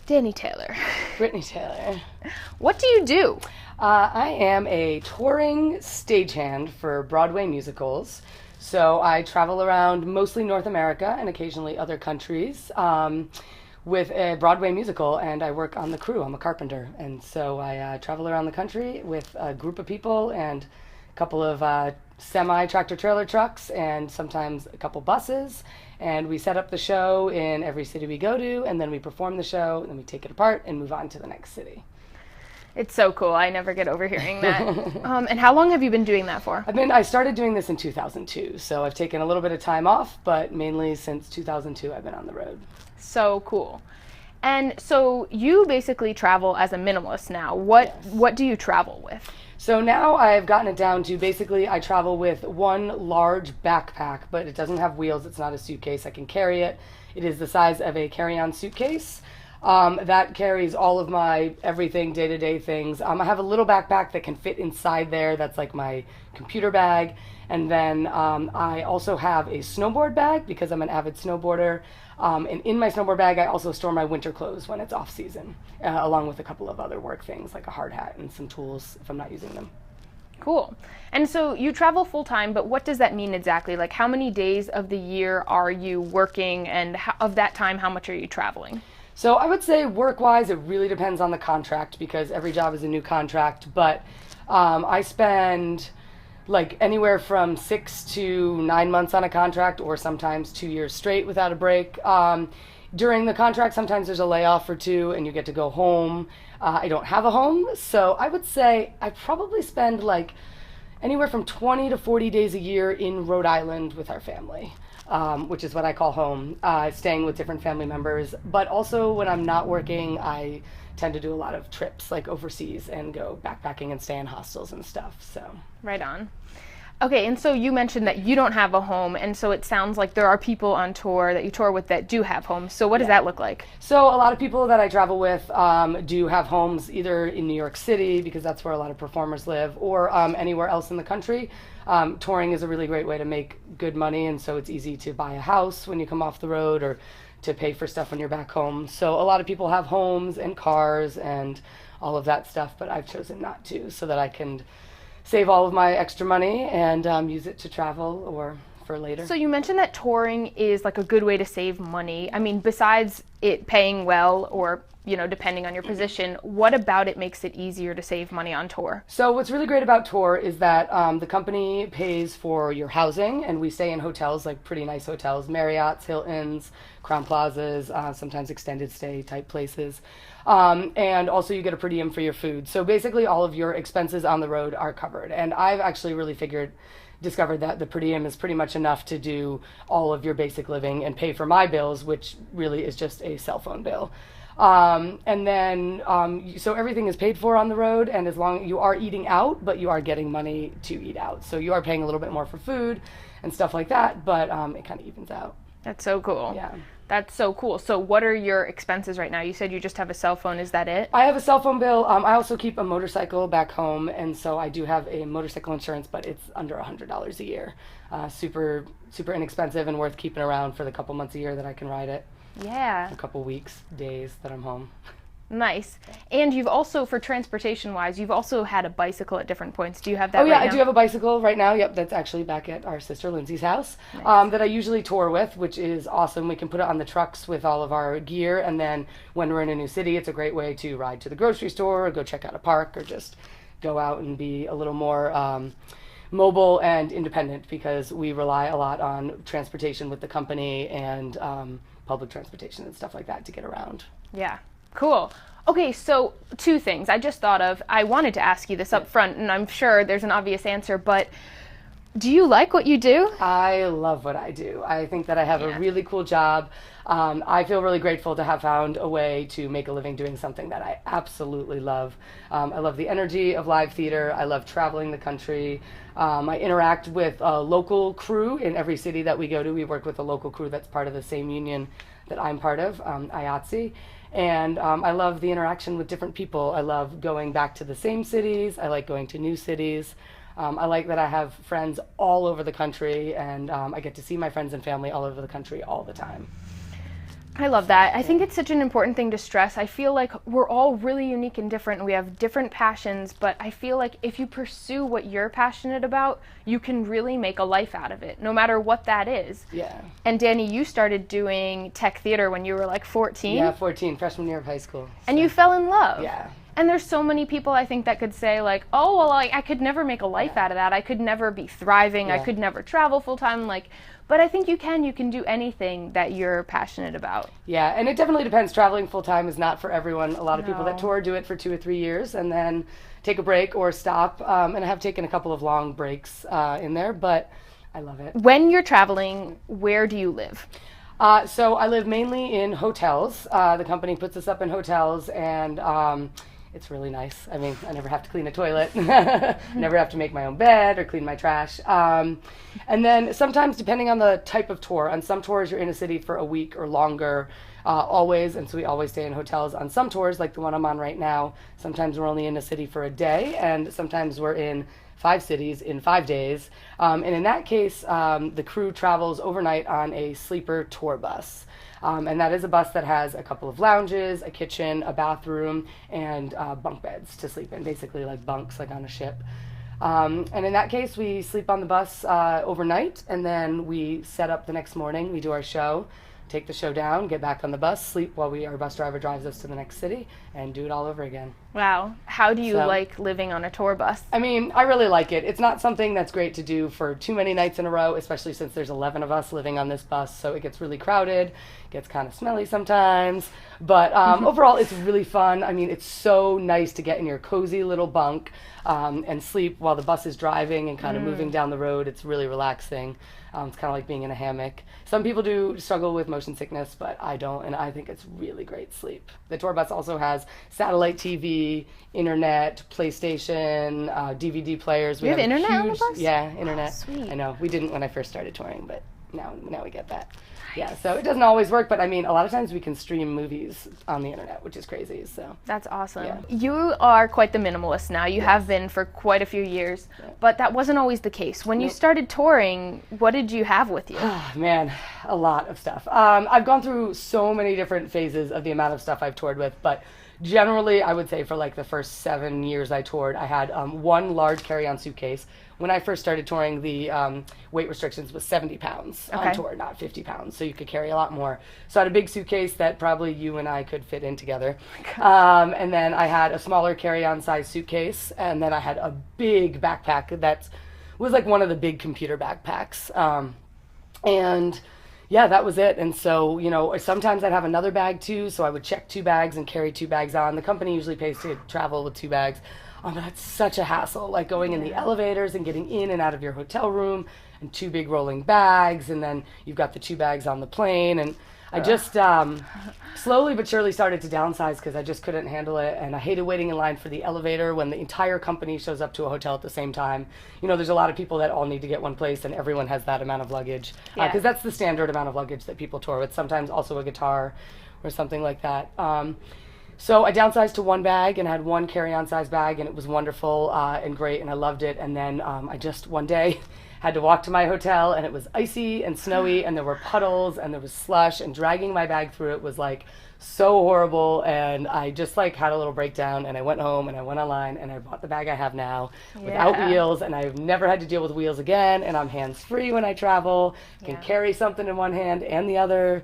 Dani Taylor. Brittany Taylor. What do you do? I am a touring stagehand for Broadway musicals. So I travel around mostly North America and occasionally other countries with a Broadway musical, and I work on the crew. I'm a carpenter, and so I travel around the country with a group of people and a couple of semi-tractor trailer trucks and sometimes a couple buses, and we set up the show in every city we go to, and then we perform the show, and then we take it apart and move on to the next city. It's so cool. I never get over hearing that. And how long have you been doing that for? I started doing this in 2002, so I've taken a little bit of time off, but mainly since 2002 I've been on the road. So cool. And so you basically travel as a minimalist now. What do you travel with? So now I've gotten it down to basically I travel with one large backpack, but it doesn't have wheels. It's not a suitcase. I can carry it. It is the size of a carry-on suitcase. That carries all of my everything, day-to-day things. I have a little backpack that can fit inside there. That's like my computer bag. And then I also have a snowboard bag because I'm an avid snowboarder. And in my snowboard bag, I also store my winter clothes when it's off season, along with a couple of other work things like a hard hat and some tools if I'm not using them. Cool. And so you travel full time, but what does that mean exactly? Like how many days of the year are you working, and of that time, how much are you traveling? So I would say work-wise, it really depends on the contract because every job is a new contract, but I spend like anywhere from 6 to 9 months on a contract, or sometimes 2 years straight without a break. During the contract, sometimes there's a layoff or two and you get to go home. I don't have a home, so I would say I probably spend like anywhere from 20 to 40 days a year in Rhode Island with our family, which is what I call home, staying with different family members. But also when I'm not working, I tend to do a lot of trips like overseas and go backpacking and stay in hostels and stuff. So right on. Okay, and so you mentioned that you don't have a home, and so it sounds like there are people on tour that you tour with that do have homes. So what does that look like? So a lot of people that I travel with do have homes either in New York City, because that's where a lot of performers live, or anywhere else in the country. Touring is a really great way to make good money, and so it's easy to buy a house when you come off the road or to pay for stuff when you're back home. So a lot of people have homes and cars and all of that stuff, but I've chosen not to, so that I can save all of my extra money and use it to travel or for later. So you mentioned that touring is like a good way to save money. I mean, besides it paying well or, depending on your position, what about it makes it easier to save money on tour? So what's really great about tour is that the company pays for your housing, and we stay in hotels, like pretty nice hotels, Marriott's, Hilton's, Crown Plazas, sometimes extended stay type places. And also you get a per diem for your food. So basically all of your expenses on the road are covered. And I've actually really discovered that the per diem is pretty much enough to do all of your basic living and pay for my bills, which really is just a cell phone bill. And then, so everything is paid for on the road, and as long you are eating out, but you are getting money to eat out. So you are paying a little bit more for food and stuff like that, but it kind of evens out. That's so cool. Yeah. That's so cool. So what are your expenses right now? You said you just have a cell phone. Is that it? I have a cell phone bill. I also keep a motorcycle back home, and so I do have a motorcycle insurance, but it's under $100 a year. Super, super inexpensive and worth keeping around for the couple months a year that I can ride it. Yeah. A couple weeks, days that I'm home. Nice. And you've also, for transportation-wise, you've also had a bicycle at different points. Do you have that right now? I do have a bicycle right now. Yep, that's actually back at our sister Lindsay's house. Nice. That I usually tour with, which is awesome. We can put it on the trucks with all of our gear, and then when we're in a new city, it's a great way to ride to the grocery store or go check out a park or just go out and be a little more mobile and independent, because we rely a lot on transportation with the company and public transportation and stuff like that to get around. Yeah. Cool. Okay, so 2 things I just thought of. I wanted to ask you this up front, and I'm sure there's an obvious answer, but do you like what you do? I love what I do. I think that I have a really cool job. I feel really grateful to have found a way to make a living doing something that I absolutely love. I love the energy of live theater. I love traveling the country. I interact with a local crew in every city that we go to. We work with a local crew that's part of the same union that I'm part of, IATSE. And I love the interaction with different people. I love going back to the same cities. I like going to new cities. I like that I have friends all over the country, and I get to see my friends and family all over the country all the time. I love that. I think it's such an important thing to stress. I feel like we're all really unique and different. We have different passions, but I feel like if you pursue what you're passionate about, you can really make a life out of it, no matter what that is. Yeah. And Dani, you started doing tech theater when you were like 14? Yeah, 14, freshman year of high school. So. And you fell in love. Yeah. And there's so many people I think that could say like, oh, well, I could never make a life out of that. I could never be thriving. I could never travel full time. Like, but I think you can do anything that you're passionate about. Yeah, and it definitely depends. Traveling full time is not for everyone. A lot of people that tour do it for 2 or 3 years and then take a break or stop. And I have taken a couple of long breaks in there, but I love it. When you're traveling, where do you live? So I live mainly in hotels. The company puts us up in hotels, and it's really nice. I mean, I never have to clean a toilet, never have to make my own bed or clean my trash. And then sometimes, depending on the type of tour, on some tours you're in a city for a week or longer, always, and so we always stay in hotels. On some tours, like the one I'm on right now, sometimes we're only in a city for a day, and sometimes we're in 5 cities in 5 days. And in that case, the crew travels overnight on a sleeper tour bus. And that is a bus that has a couple of lounges, a kitchen, a bathroom, and bunk beds to sleep in, basically like bunks, like on a ship. And in that case, we sleep on the bus overnight, and then we set up the next morning. We do our show, take the show down, get back on the bus, sleep while our bus driver drives us to the next city, and do it all over again. Wow. How do you like living on a tour bus? I mean, I really like it. It's not something that's great to do for too many nights in a row, especially since there's 11 of us living on this bus, so it gets really crowded, gets kind of smelly sometimes. But overall, it's really fun. I mean, it's so nice to get in your cozy little bunk and sleep while the bus is driving and kind of moving down the road. It's really relaxing. It's kind of like being in a hammock. Some people do struggle with motion sickness, but I don't, and I think it's really great sleep. The tour bus also has satellite TV, internet, PlayStation, DVD players. You have internet on the bus? Yeah, internet. Oh, sweet. I know. We didn't when I first started touring, but now we get that. Yeah, so it doesn't always work, but I mean, a lot of times we can stream movies on the internet, which is crazy. So that's awesome. Yeah. You are quite the minimalist now. You have been for quite a few years, but that wasn't always the case. When you started touring, what did you have with you? Man, a lot of stuff. I've gone through so many different phases of the amount of stuff I've toured with, but generally, I would say for like the first 7 years I toured, I had one large carry-on suitcase. When I first started touring, the weight restrictions was 70 pounds on tour, not 50 pounds, so you could carry a lot more. So I had a big suitcase that probably you and I could fit in together. And then I had a smaller carry-on size suitcase, and then I had a big backpack that was like one of the big computer backpacks. And yeah, that was it. And so, you know, sometimes I'd have another bag too, so I would check 2 bags and carry 2 bags on. The company usually pays to travel with 2 bags. But that's such a hassle, like going in the elevators and getting in and out of your hotel room, and 2 big rolling bags, and then you've got the 2 bags on the plane. And I just slowly but surely started to downsize because I just couldn't handle it, and I hated waiting in line for the elevator when the entire company shows up to a hotel at the same time. You know, there's a lot of people that all need to get one place, and everyone has that amount of luggage because that's the standard amount of luggage that people tour with, sometimes also a guitar or something like that. So I downsized to 1 bag and had 1 carry-on size bag, and it was wonderful and great, and I loved it. And then I just one day had to walk to my hotel, and it was icy and snowy, and there were puddles, and there was slush, and dragging my bag through it was like so horrible. And I just like had a little breakdown, and I went home and I went online and I bought the bag I have now without wheels, and I've never had to deal with wheels again, and I'm hands-free when I travel, can carry something in one hand and the other,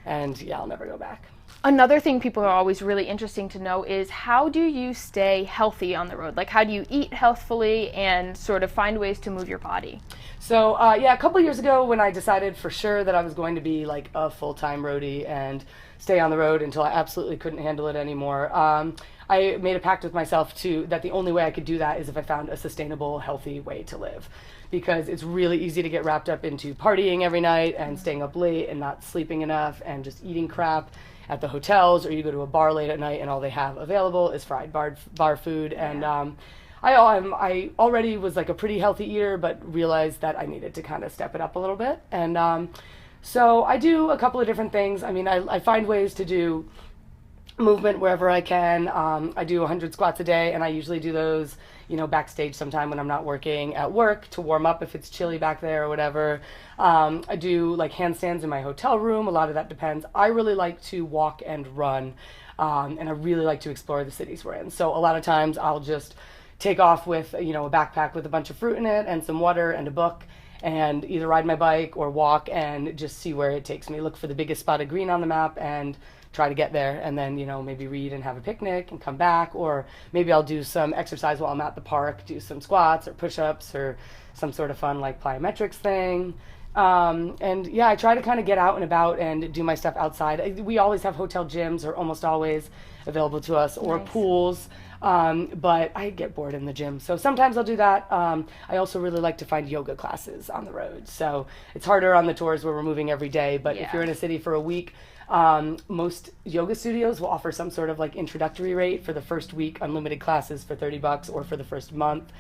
and yeah, I'll never go back. Another thing people are always really interesting to know is how do you stay healthy on the road? Like, how do you eat healthfully and sort of find ways to move your body? So, a couple years ago when I decided for sure that I was going to be like a full-time roadie and stay on the road until I absolutely couldn't handle it anymore, I made a pact with myself that the only way I could do that is if I found a sustainable, healthy way to live. Because it's really easy to get wrapped up into partying every night and staying up late and not sleeping enough and just eating crap at the hotels, or you go to a bar late at night and all they have available is fried bar food. And I already was like a pretty healthy eater, but realized that I needed to kind of step it up a little bit. And so I do a couple of different things. I mean, I find ways to do movement wherever I can. I do 100 squats a day, and I usually do those, backstage sometime when I'm not working at work to warm up if it's chilly back there or whatever. I do like handstands in my hotel room. A lot of that depends. I really like to walk and run, and I really like to explore the cities we're in. So a lot of times I'll just take off with, a backpack with a bunch of fruit in it and some water and a book, and either ride my bike or walk and just see where it takes me. Look for the biggest spot of green on the map and try to get there, and then maybe read and have a picnic and come back, or maybe I'll do some exercise while I'm at the park, do some squats or push-ups or some sort of fun like plyometrics thing. And yeah, I try to kind of get out and about and do my stuff outside. We always have hotel gyms, or almost always, available to us, or Nice. pools. But I get bored in the gym, so sometimes I'll do that. I also really like to find yoga classes on the road, so it's harder on the tours where we're moving every day, but if Yeah. you're in a city for a week, most yoga studios will offer some sort of like introductory rate for the first week, unlimited classes for $30, or for the first month.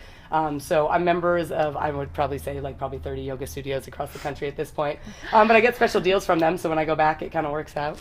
So I'm members of, I would probably say like probably 30 yoga studios across the country at this point. But I get special deals from them, so when I go back, it kind of works out.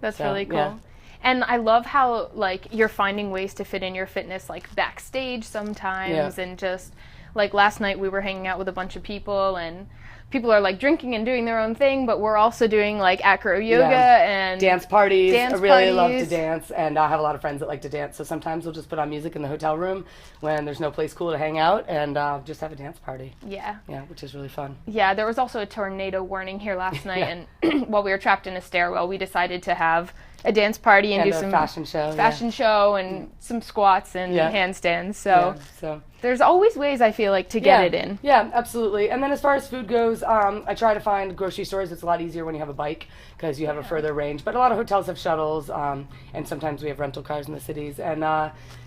That's So, really cool. yeah. And I love how like you're finding ways to fit in your fitness like backstage sometimes, Yeah. and just like last night we were hanging out with a bunch of people, and people are like drinking and doing their own thing, but we're also doing like acro yoga and Dance parties. Dance I really love to parties. dance, and I have a lot of friends that like to dance, so sometimes we'll just put on music in the hotel room when there's no place cool to hang out, and just have a dance party. Yeah. Yeah, which is really fun. Yeah, there was also a tornado warning here last night, Yeah. and while we were trapped in a stairwell, we decided to have a dance party and, And do a some fashion show. fashion show and some squats and Yeah. handstands. So Yeah, so there's always ways, I feel like, to get yeah. it in. Yeah, absolutely. And then as far as food goes, I try to find grocery stores. It's a lot easier when you have a bike because you have a further range. But a lot of hotels have shuttles, and sometimes we have rental cars in the cities. And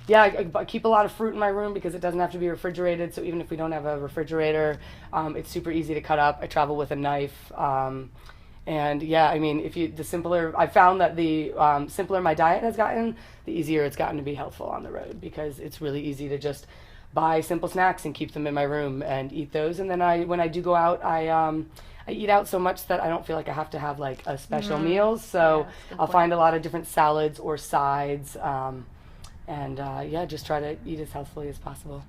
yeah, I keep a lot of fruit in my room because it doesn't have to be refrigerated. So even if we don't have a refrigerator, it's super easy to cut up. I travel with a knife. And yeah, I mean, I found that the simpler my diet has gotten, the easier it's gotten to be healthful on the road, because it's really easy to just buy simple snacks and keep them in my room and eat those. And then when I do go out, I eat out so much that I don't feel like I have to have like a special meal. So Yeah, that's a good I'll point. find a lot of different salads or sides, and yeah, just try to eat as healthfully as possible.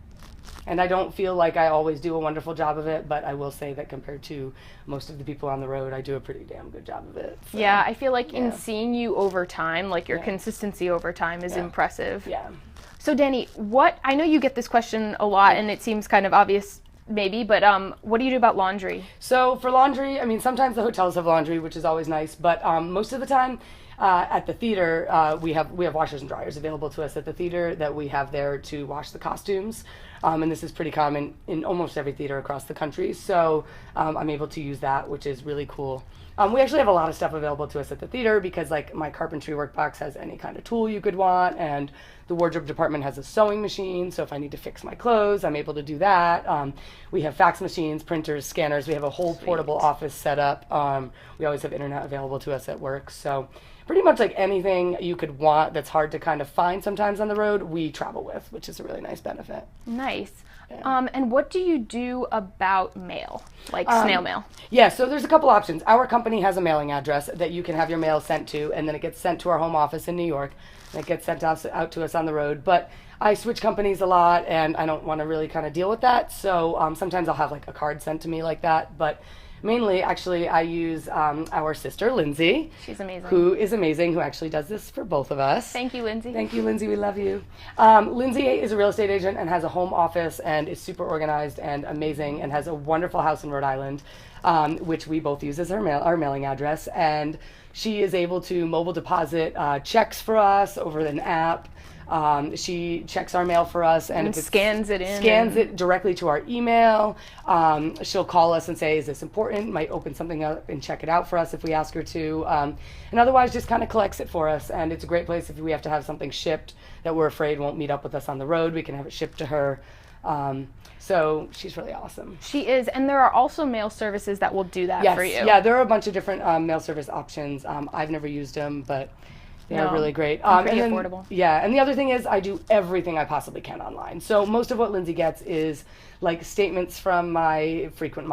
And I don't feel like I always do a wonderful job of it, but I will say that compared to most of the people on the road, I do a pretty damn good job of it. So, Yeah, I feel like in Yeah. seeing you over time, like your Yeah. consistency over time is Yeah. impressive. Yeah. So Dani, I know you get this question a lot, and it seems kind of obvious maybe, but what do you do about laundry? So for laundry, I mean, sometimes the hotels have laundry, which is always nice, but most of the time at the theater, we have washers and dryers available to us at the theater that we have there to wash the costumes. And this is pretty common in almost every theater across the country. So I'm able to use that, which is really cool. We actually have a lot of stuff available to us at the theater because like my carpentry work box has any kind of tool you could want, and the wardrobe department has a sewing machine. So if I need to fix my clothes, I'm able to do that. We have fax machines, printers, scanners. We have a whole portable office set up. We always have internet available to us at work. So pretty much like anything you could want that's hard to kind of find sometimes on the road, we travel with, which is a really nice benefit. Nice. Yeah. And what do you do about mail, like snail mail? Yeah, so there's a couple options. Our company has a mailing address that you can have your mail sent to, and then it gets sent to our home office in New York, and it gets sent out to us on the road. But I switch companies a lot, and I don't want to really kind of deal with that. So sometimes I'll have like a card sent to me like that. But mainly, actually, I use our sister, Lindsay, She's amazing. who is amazing, who actually does this for both of us. Thank you, Lindsay. Thank you, Lindsay. We love you. Lindsay is a real estate agent and has a home office and is super organized and amazing and has a wonderful house in Rhode Island, which we both use as our mailing address. And she is able to mobile deposit checks for us over an app. She checks our mail for us and if it scans it in. Scans it directly to our email. She'll call us and say, is this important? Might open something up and check it out for us if we ask her to. And otherwise just kind of collects it for us. And it's a great place if we have to have something shipped that we're afraid won't meet up with us on the road. We can have it shipped to her. So she's really awesome. She is, and there are also mail services that will do that Yes, for you. yeah, there are a bunch of different mail service options. I've never used them, but they're No, really great. pretty and then, affordable. Yeah, and the other thing is I do everything I possibly can online. So most of what Lindsay gets is like statements from my frequent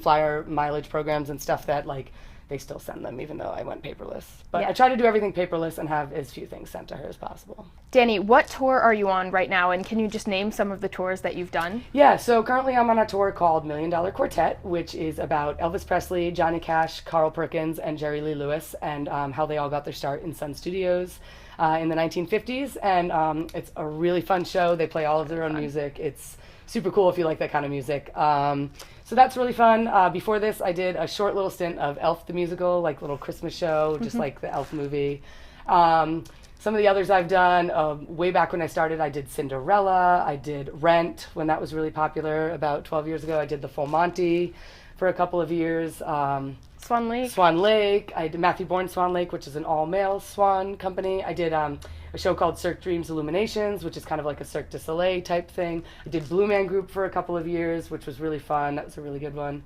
flyer mileage programs and stuff that like they still send them, even though I went paperless. But Yeah. I try to do everything paperless and have as few things sent to her as possible. Dani, what tour are you on right now, and can you just name some of the tours that you've done? Yeah, so currently I'm on a tour called $1 Million Quartet, which is about Elvis Presley, Johnny Cash, Carl Perkins, and Jerry Lee Lewis, and how they all got their start in Sun Studios in the 1950s. And it's a really fun show. They play all of their own music. It's super cool if you like that kind of music. So that's really fun. Before this, I did a short little stint of Elf the Musical, like little Christmas show, just like the Elf movie. Some of the others I've done, way back when I started, I did Cinderella, I did Rent when that was really popular about 12 years ago. I did the Full Monty for a couple of years. Swan Lake. Swan Lake. I did Matthew Bourne's Swan Lake, which is an all-male swan company. I did a show called Cirque Dreams Illuminations, which is kind of like a Cirque du Soleil type thing. I did Blue Man Group for a couple of years, which was really fun. That was a really good one.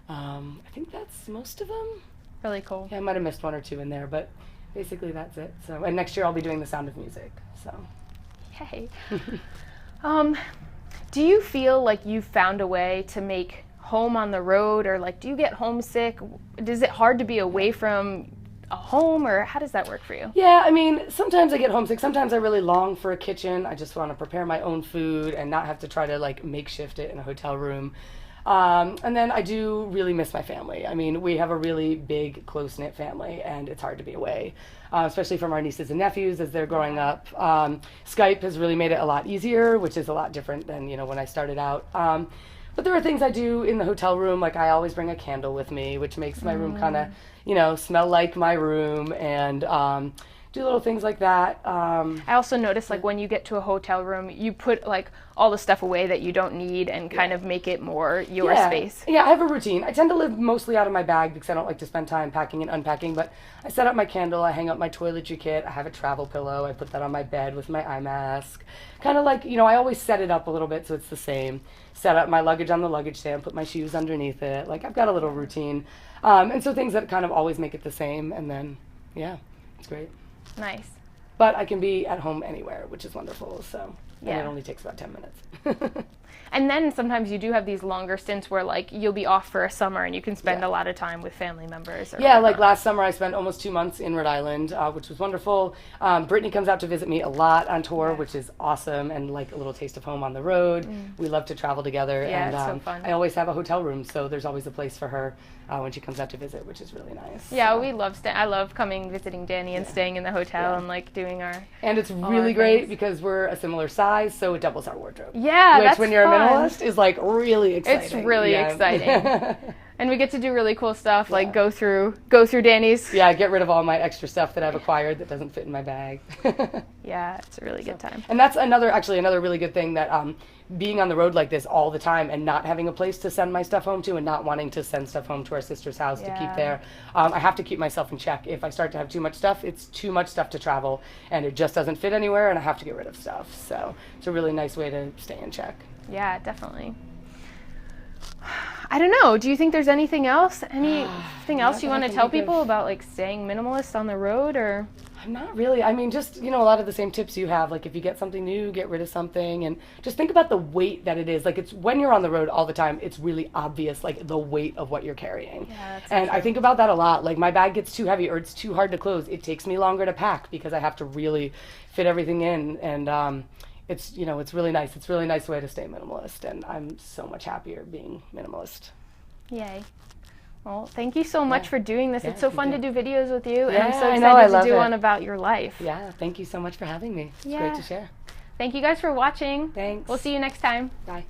I think that's most of them. Really cool. Yeah, I might have missed one or two in there, but basically that's it. So, and next year I'll be doing The Sound of Music. So, Yay. Do you feel like you've found a way to make home on the road, or like do you get homesick? Is it hard to be away from a home, or how does that work for you? yeah, I mean, sometimes I get homesick. Sometimes I really long for a kitchen. I just want to prepare my own food and not have to try to like makeshift it in a hotel room. And then I do really miss my family. I mean, we have a really big, close-knit family, and it's hard to be away, especially from our nieces and nephews as they're growing up. Skype has really made it a lot easier, which is a lot different than, when I started out. But there are things I do in the hotel room, like I always bring a candle with me, which makes my room kind of, smell like my room, and do little things like that. I also notice, like, when you get to a hotel room, you put like all the stuff away that you don't need and kind of make it more your space. Yeah, I have a routine. I tend to live mostly out of my bag because I don't like to spend time packing and unpacking, but I set up my candle, I hang up my toiletry kit, I have a travel pillow, I put that on my bed with my eye mask. Kind of like, I always set it up a little bit so it's the same. Set up my luggage on the luggage stand, put my shoes underneath it. Like, I've got a little routine. And so things that kind of always make it the same, and then, yeah, it's great. Nice. But I can be at home anywhere, which is wonderful, so. Yeah. And it only takes about 10 minutes. And then sometimes you do have these longer stints where, like, you'll be off for a summer and you can spend a lot of time with family members. Or yeah, like last summer I spent almost 2 months in Rhode Island, which was wonderful. Brittany comes out to visit me a lot on tour, which is awesome, and like a little taste of home on the road. We love to travel together. Yeah, and it's so fun. I always have a hotel room, so there's always a place for her when she comes out to visit, which is really nice. Yeah, so. we love I love coming, visiting Dani and staying in the hotel and like doing our. And it's really great because we're a similar size, so it doubles our wardrobe. Yeah, which that's when you're fun. a minimalist is like really exciting. It's really exciting. And we get to do really cool stuff, like go through Dani's. Yeah, get rid of all my extra stuff that I've acquired that doesn't fit in my bag. Yeah, it's a really good time. And that's another really good thing, that being on the road like this all the time and not having a place to send my stuff home to and not wanting to send stuff home to our sister's house to keep there. I have to keep myself in check. If I start to have too much stuff, it's too much stuff to travel and it just doesn't fit anywhere and I have to get rid of stuff. So it's a really nice way to stay in check. Yeah, definitely. I don't know. Do you think there's anything else? Anything else you want to tell people about, like, staying minimalist on the road, or? Not really. I mean, just, a lot of the same tips you have. Like, if you get something new, get rid of something. And just think about the weight that it is. Like, it's when you're on the road all the time, it's really obvious, like, the weight of what you're carrying. Yeah, that's and true. I think about that a lot. Like, my bag gets too heavy or it's too hard to close. It takes me longer to pack because I have to really fit everything in. And, it's, it's really nice. It's a really nice way to stay minimalist. And I'm so much happier being minimalist. Yay. Well, thank you so much for doing this. Yeah, It's so fun to do videos with you, and Yeah, I'm so I know, I excited love to do it. one about your life. Yeah, thank you so much for having me. It's Yeah. great to share. Thank you guys for watching. Thanks. We'll see you next time. Bye.